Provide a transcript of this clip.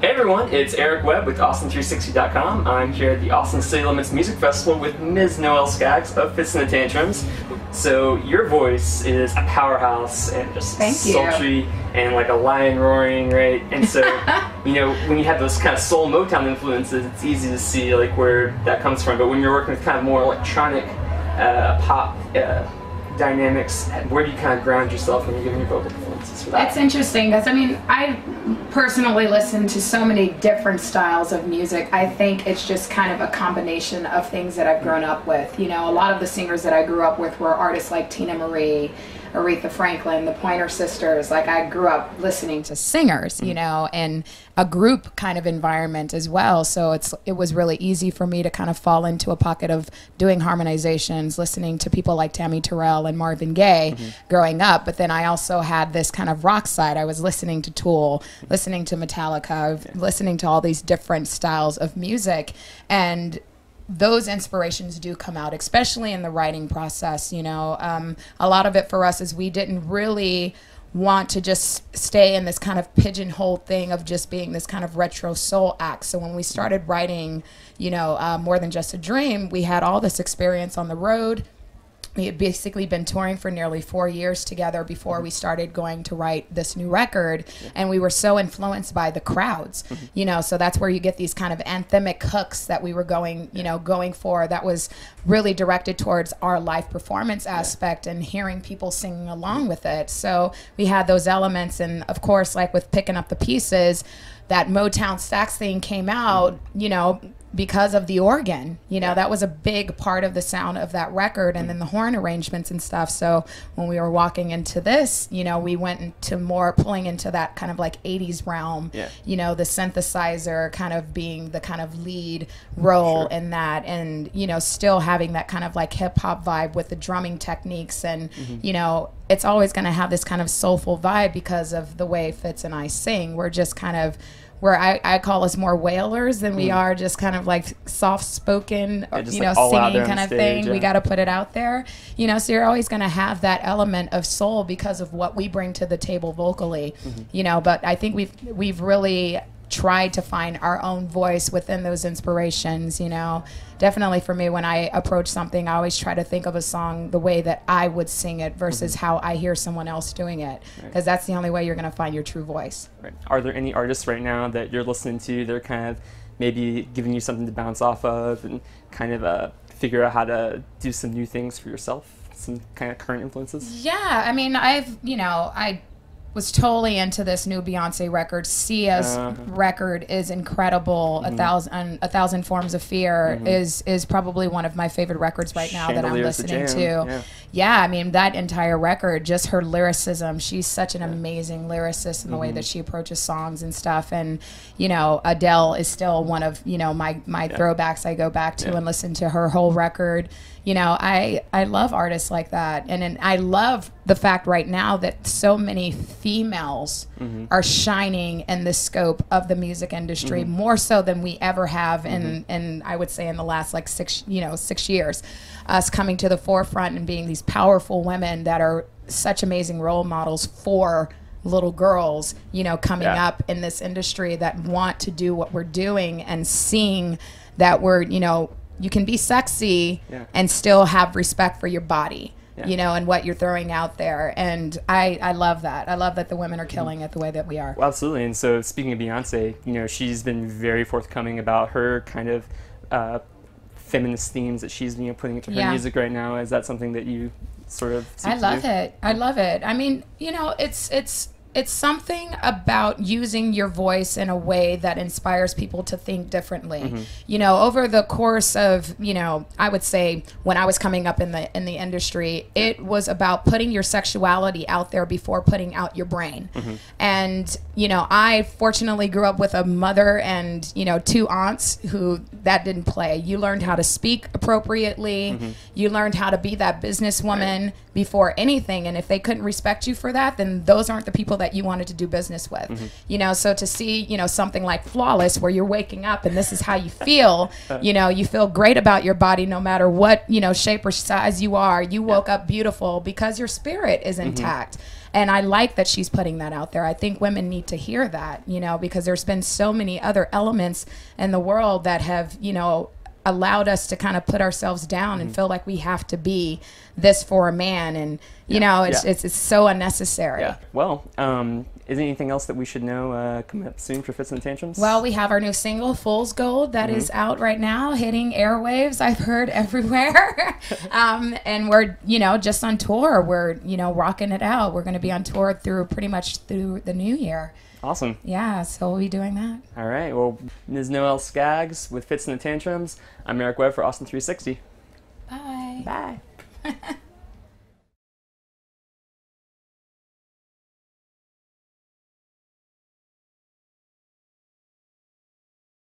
Hey everyone, it's Eric Webb with Austin360.com. I'm here at the Austin City Limits Music Festival with Ms. Noelle Scaggs of Fitz and the Tantrums. So your voice is a powerhouse and just sultry and like a lion roaring, right? And so, you know, when you have those kind of soul Motown influences, it's easy to see like where that comes from. But when you're working with kind of more electronic pop dynamics, where do you kind of ground yourself when you're giving your vocal performances for that? It's interesting because, I mean, I personally listen to so many different styles of music. I think it's just kind of a combination of things that I've grown up with. You know, a lot of the singers that I grew up with were artists like Tina Marie, Aretha Franklin, the Pointer Sisters. Like, I grew up listening to singers, you know, and a group kind of environment as well. So it was really easy for me to kind of fall into a pocket of doing harmonizations, listening to people like Tammy Terrell and Marvin Gaye growing up. But then I also had this kind of rock side. I was listening to Tool, listening to Metallica, listening to all these different styles of music. And those inspirations do come out, especially in the writing process. You know, a lot of it for us is we didn't really want to just stay in this kind of pigeonhole thing of just being this kind of retro soul act. So when we started writing, you know, More Than Just a Dream, we had all this experience on the road. We had basically been touring for nearly 4 years together before we started going to write this new record. And we were so influenced by the crowds, you know, so that's where you get these kind of anthemic hooks that we were going for, that was really directed towards our live performance aspect and hearing people singing along with it. So we had those elements. And of course, like with Picking Up the Pieces, that Motown sax thing came out, you know, because of the organ. You know, that was a big part of the sound of that record, and then the horn arrangements and stuff. So when we were walking into this, you know, we went into more pulling into that kind of like 80s realm, you know, the synthesizer kind of being the kind of lead role in that, and, you know, still having that kind of like hip hop vibe with the drumming techniques. And, you know, it's always going to have this kind of soulful vibe because of the way Fitz and I sing. We're just kind of, where I call us more wailers than we are just kind of like soft-spoken, you know, singing kind of thing. We got to put it out there, you know, so you're always going to have that element of soul because of what we bring to the table vocally, you know. But I think we've really tried to find our own voice within those inspirations, you know. Definitely for me, when I approach something, I always try to think of a song the way that I would sing it versus how I hear someone else doing it, because that's the only way you're going to find your true voice. Are there any artists right now that you're listening to, they're kind of maybe giving you something to bounce off of and kind of figure out how to do some new things for yourself, some kind of current influences? Yeah, I mean, I was totally into this new Beyonce record. Sia's record is incredible. A Thousand Forms of Fear is probably one of my favorite records right now that I'm listening to. Yeah, I mean, that entire record, just her lyricism. She's such an amazing lyricist in the way that she approaches songs and stuff. And, you know, Adele is still one of, you know, my throwbacks I go back to and listen to her whole record. You know, I love artists like that. And I love the fact right now that so many females are shining in the scope of the music industry, more so than we ever have in I would say in the last like 6 years. Us coming to the forefront and being these powerful women that are such amazing role models for little girls, you know, coming up in this industry that want to do what we're doing, and seeing that we're, you know, you can be sexy and still have respect for your body, you know, and what you're throwing out there. And I love that. I love that the women are killing it the way that we are. Well, absolutely. And so speaking of Beyonce, you know, she's been very forthcoming about her kind of feminist themes that she's, you know, putting into her music right now. Is that something that you sort of seek to do? I love it. I mean, you know, it's something about using your voice in a way that inspires people to think differently. You know, over the course of, you know, I would say when I was coming up in the industry, it was about putting your sexuality out there before putting out your brain. And, you know, I fortunately grew up with a mother and, you know, 2 aunts who that didn't play. You learned how to speak appropriately. You learned how to be that businesswoman before anything. And if they couldn't respect you for that, then those aren't the people that you wanted to do business with. You know, so to see, you know, something like Flawless, where you're waking up and this is how you feel, you know, you feel great about your body no matter what, you know, shape or size you are. You woke up beautiful because your spirit is intact. And I like that she's putting that out there. I think women need to hear that, you know, because there's been so many other elements in the world that have, you know, allowed us to kind of put ourselves down and feel like we have to be this for a man, and you know, it's so unnecessary. Yeah. Well, is there anything else that we should know coming up soon for Fitz and the Tantrums? Well, we have our new single, Fool's Gold, that is out right now, hitting airwaves, I've heard, everywhere. And we're, you know, just on tour. We're, you know, rocking it out. We're going to be on tour pretty much through the new year. Awesome. Yeah, so we'll be doing that. All right. Well, Ms. Noelle Scaggs with Fitz and the Tantrums. I'm Eric Webb for Austin 360. Bye. Bye.